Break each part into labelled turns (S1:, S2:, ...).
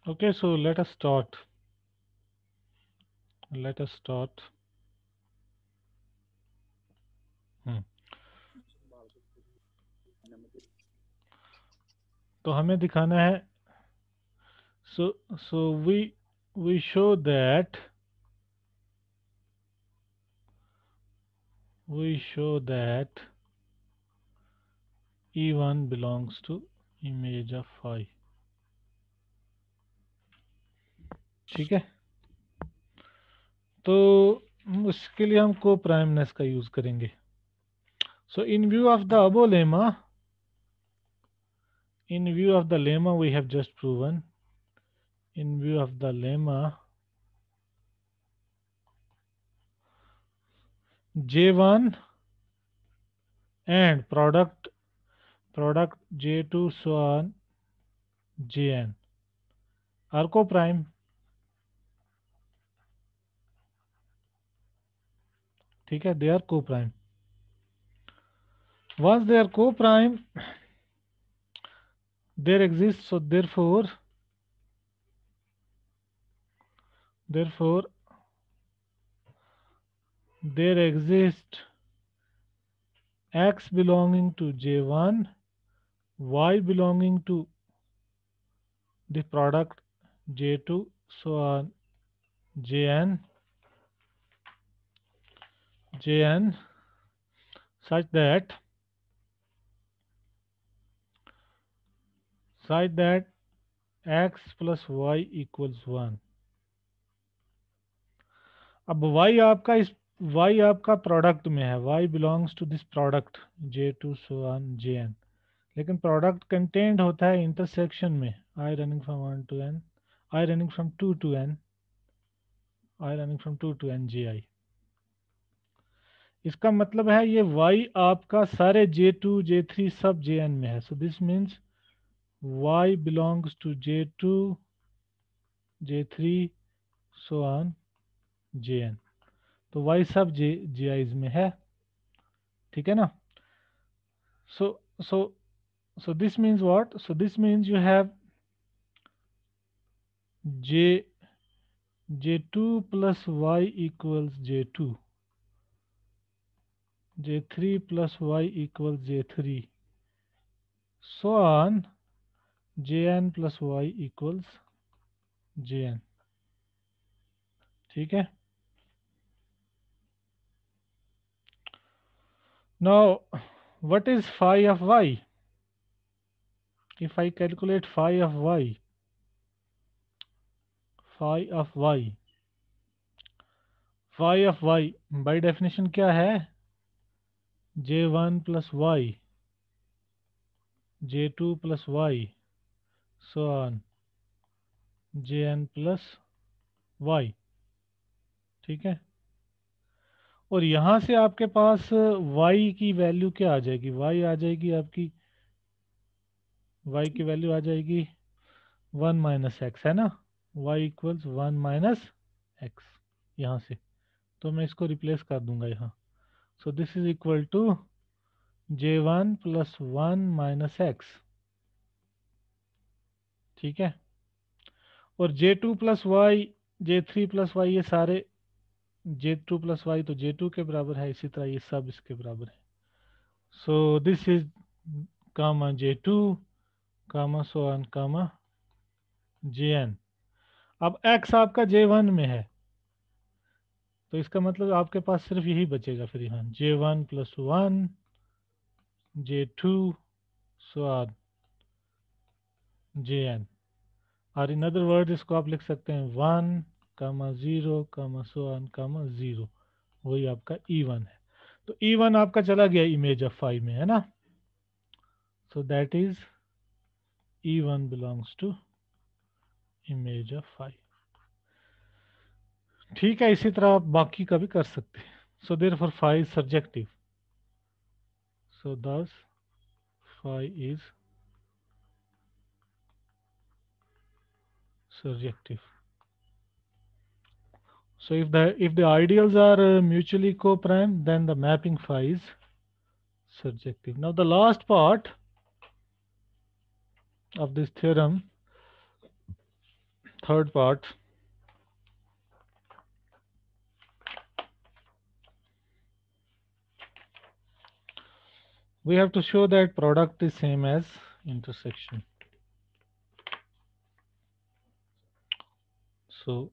S1: Okay, so let us start. Let us start. हम्म, तो हमें दिखाना है. So we show that E1 belongs to image of phi. ठीक है. तो उसके लिए हम को प्राइमनेस का यूज करेंगे. So in view of the above lemma, we have just proven. In view of the lemma, J1 and product J2 so on Jn are co-prime. ठीक है, they are co-prime. Once they are co-prime, there exists, so therefore there exists x belonging to J1, y belonging to the product J2 so on Jn such that x plus y equals 1. अब y आपका product में है, y belongs to this product J2 so on Jn. लेकिन product content होता है intersection में I running from 1 to n, I running from 2 to n, I running from 2 to n Ji. इसका मतलब है ये y आपका सारे J2 J3 सब Jn में है. So this means y belongs to J2 J3 so on Jn. तो y सब Ji's में है. ठीक है ना. So so so this means what? So this means you have J2 plus y equals J2, J3 plus y equals J3, so on Jn plus y equals Jn. ठीक है. Now what is phi of y? If I calculate phi of y, phi of y by definition क्या है? J1 plus y, J2 plus y, so on Jn plus y. ठीक है. और यहाँ से आपके पास y की वैल्यू क्या आ जाएगी? y आ जाएगी आपकी, y की वैल्यू आ जाएगी 1 माइनस एक्स, है ना. y इक्वल्स 1 माइनस एक्स यहाँ से. तो मैं इसको रिप्लेस कर दूंगा यहाँ. So this is equal to J1 plus 1 minus x. ठीक है. और J2 plus Y, J3 plus Y, ये सारे J2 प्लस वाई तो J2 के बराबर है, इसी तरह ये सब इसके बराबर है. So this is comma J2 comma so on comma Jn. अब x आपका J1 में है, तो इसका मतलब आपके पास सिर्फ यही बचेगा फिर यहाँ J1 plus 1 J2 so on Jn. और इन अदर वर्ड इसको आप लिख सकते हैं 1 कामा 0 कामा सो ऑन कामा 0. वही आपका E1 है. तो E1 आपका चला गया इमेज ऑफ 5 में, है ना. So that is E1 belongs to image of 5. ठीक है. इसी तरह आप बाकी का भी कर सकते हैं. So therefore 5 surjective. So thus 5 is surjective. So if the ideals are mutually co-prime, then the mapping phi is surjective. Now the last part of this theorem third part. We have to show that product is same as intersection. So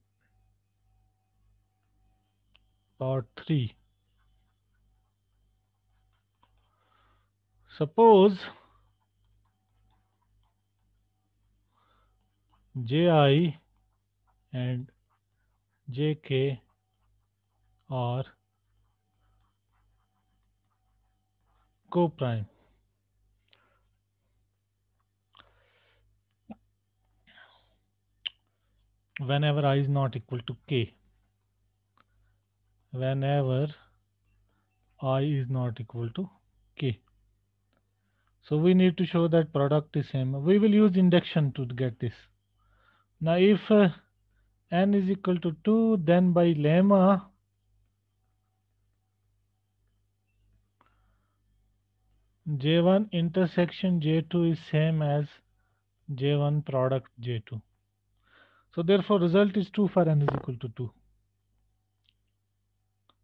S1: part 3. Suppose Ji and Jk are co-prime. Whenever I is not equal to k. Whenever I is not equal to k. So we need to show that product is same. We will use induction to get this. Now if n is equal to 2, then by lemma J1 intersection J2 is same as J1 product J2. So therefore result is 2 for n is equal to 2.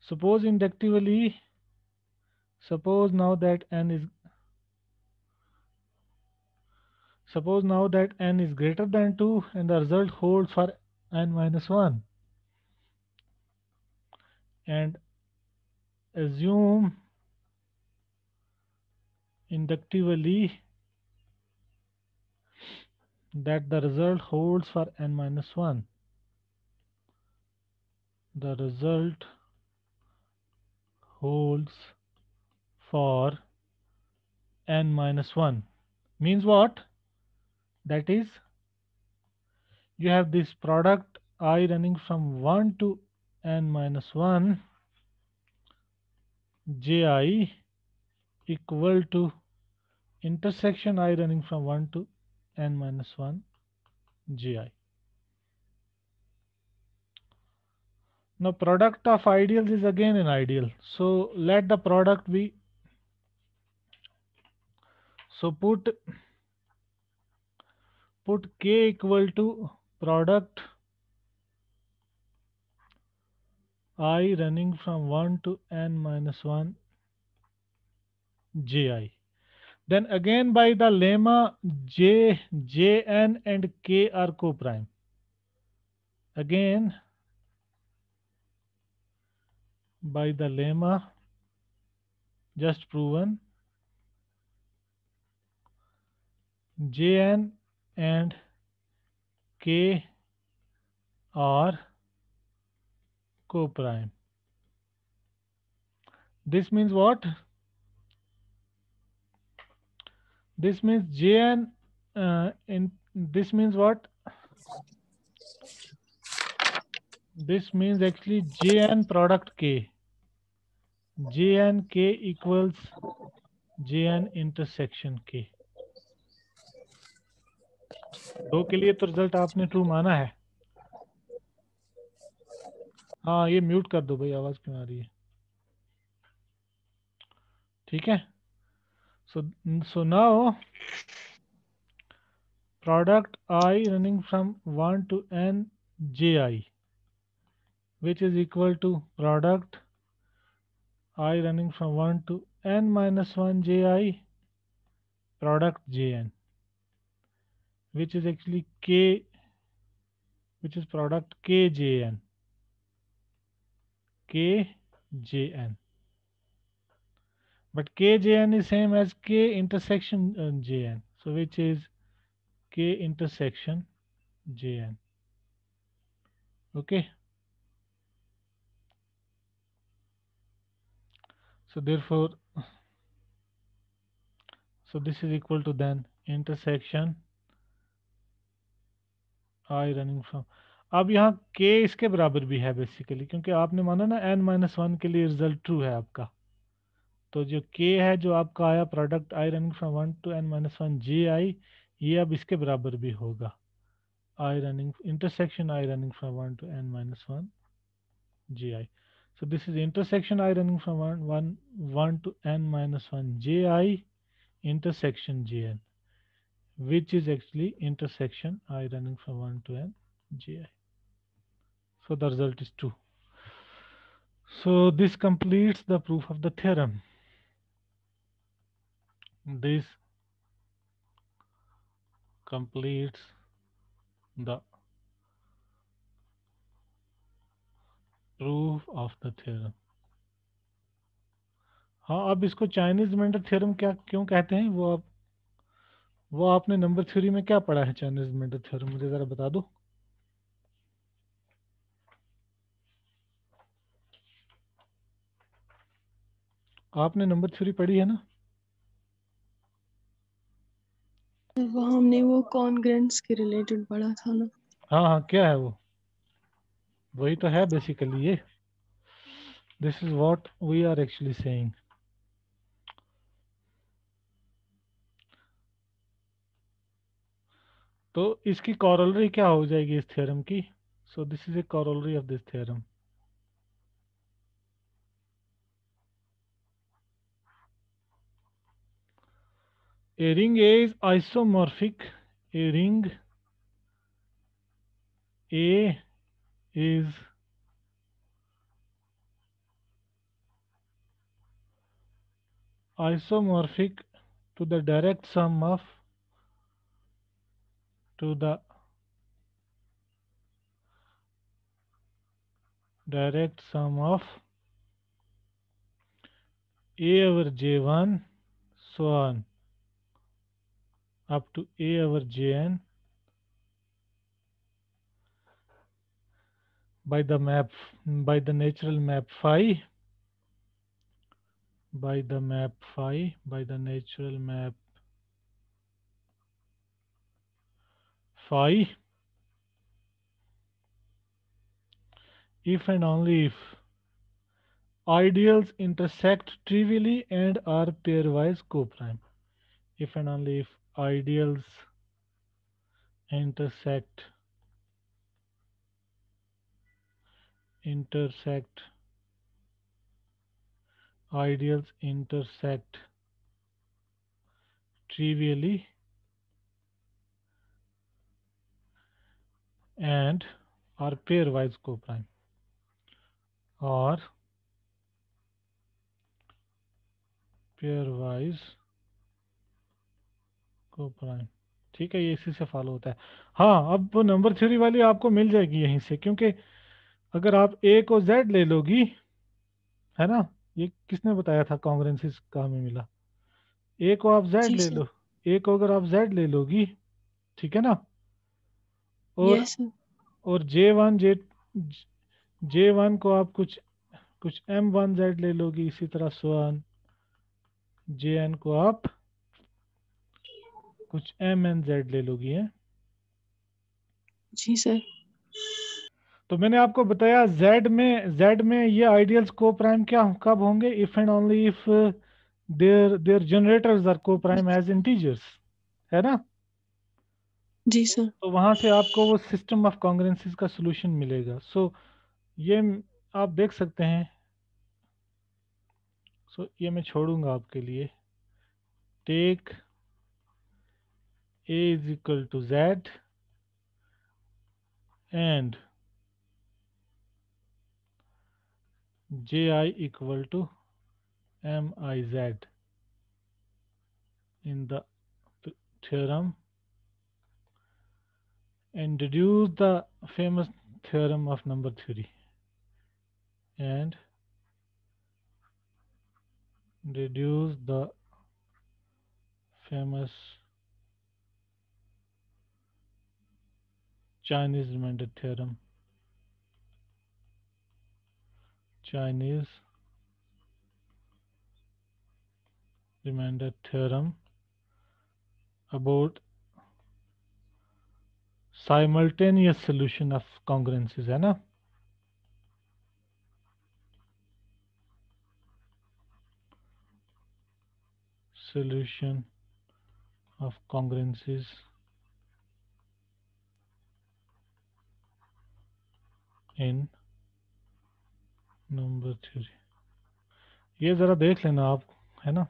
S1: Suppose inductively, suppose now that n is greater than 2 and the result holds for n minus 1, and assume inductively that the result holds for n minus 1. The result holds for n minus 1 means what? That is, you have this product I running from 1 to n minus 1 Ji equal to intersection I running from 1 to n minus 1 Ji. Now product of ideals is again an ideal. So let the product be, so put k equal to product I running from 1 to n minus 1 Ji. Then again by the lemma Jn and k are co-prime. Again by the lemma just proven Jn and k are co-prime. This means what? This means Jn this means what? This means actually Jn product k. Jn k equals Jn intersection k. दो के लिए तो result आपने true माना है. हाँ ये mute कर दो भाई, आवाज क्यों आ रही है. ठीक है. So now product I running from 1 to n Ji, which is equal to product I running from 1 to n minus 1 Ji product Jn, which is actually k, which is product Kjn. Kjn. But Kjn is same as k intersection Jn. So which is k intersection Jn. Okay. So therefore, so this is equal to then intersection I running from. अब यहाँ k इसके बराबर भी है basically, क्योंकि आपने माना ना n माइनस वन के लिए रिजल्ट ट्रू है आपका. तो जो k है जो आपका आया product I running from 1 to n minus one Ji, ये अब इसके बराबर भी होगा. I running intersection I running from 1 to n minus 1 Ji. So this is intersection I running from 1 to n minus 1 Ji intersection Jn, which is actually intersection I running from 1 to n ji. So the result is true. So this completes the proof of the theorem. This completes the proof of the theorem. हाँ, अब इसको Chinese remainder theorem क्या क्यों कहते हैं, वो आपने number theory में क्या पढ़ा है चाइनीज रिमाइंडर थ्योरम, मुझे ज़रा बता दो। आपने नंबर थ्योरी पढ़ी है ना?
S2: वो हमने वो कॉन्ग्रेंस के रिलेटेड पढ़ा था ना।
S1: हाँ हाँ, क्या है वो? वही तो है बेसिकली ये। This is what we are actually saying. तो इसकी कॉरोलरी क्या हो जाएगी इस थ्योरम की? So this is a corollary of this theorem. A ring A is isomorphic. A ring A is isomorphic to the direct sum of to the direct sum of A over J1 so on up to A over Jn by the map, by the natural map phi, by the map phi, by the natural map phi, if and only if ideals intersect trivially and are pairwise coprime. If and only if ideals intersect intersect ideals intersect trivially and are pairwise coprime, or pairwise coprime। ठीक है, ये इसी से follow होता है। हाँ, अब वो नंबर थ्योरी वाली आपको मिल जाएगी यहीं से, क्योंकि अगर आप ए को जेड ले लोगी, है ना, ये किसने बताया था कॉन्ग्रेंसिस कहाँ में मिला? ए को आप जेड
S2: जी
S1: ले
S2: सर।
S1: लो, ए को अगर आप जेड ले लोगी, ठीक है ना, और
S2: यस सर।
S1: जे वन को आप कुछ कुछ m1z ले लोगी, इसी तरह सोन jn को आप कुछ mnz ले लोगी है।
S2: जी सर।
S1: तो मैंने आपको बताया z में ये आइडियल्स को प्राइम क्या कब होंगे? If and only if there generators are coprime as integers, है ना।
S2: जी सर।
S1: तो वहां से आपको वो सिस्टम ऑफ कॉन्ग्रेंसेस का सॉल्यूशन मिलेगा। ये आप देख सकते हैं। ये मैं छोड़ूंगा आपके लिए। Take a is equal to z and ji equal to miz in the theorem, and deduce the famous theorem of number theory, and deduce the famous Chinese remainder theorem, Chinese remainder theorem about simultaneous solution of congruences, है ना। Solution of congruences in number theory। ये ज़रा देख लेना आप, है ना।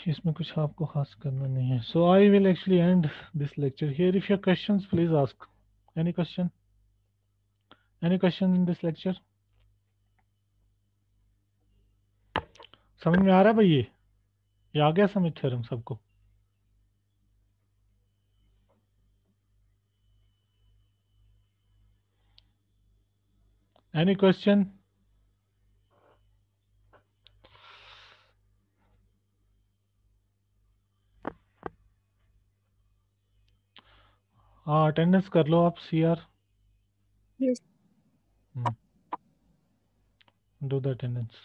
S1: इसमें कुछ आपको खास करना नहीं है. So I will actually end this lecture here. If you have questions, please ask. Any question? Any question in this lecture? समझ में आ रहा है भाई? ये आ गया समझ थ्योरम सबको? Any question? हाँ, अटेंडेंस कर लो आप. CR,
S2: Yes.
S1: do the attendance.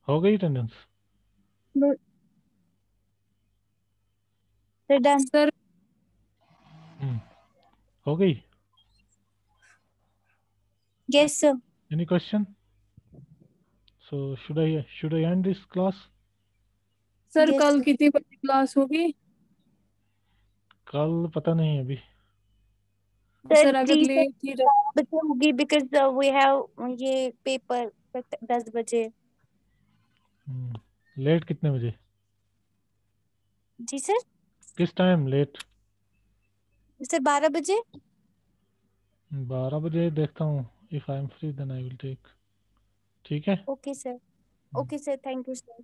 S1: हो गई attendance?
S2: No, they're done.
S3: Sir
S1: हो गई.
S2: Yes, sir.
S1: Any question? So should I end this class?
S3: Sir
S2: Yes,
S3: कल
S2: sir.
S3: कितनी बजे क्लास होगी?
S1: कल पता नहीं अभी.
S3: सर अगर
S2: Please,
S3: लेट ही
S2: बच्चे होगी because we have ये पेपर 10 बजे.
S1: लेट कितने बजे?
S2: जी सर.
S1: किस टाइम लेट?
S2: सर 12 बजे.
S1: 12 बजे देखता हूँ. If I am free then I will take. ठीक है.
S2: Okay sir. Okay sir, thank you sir.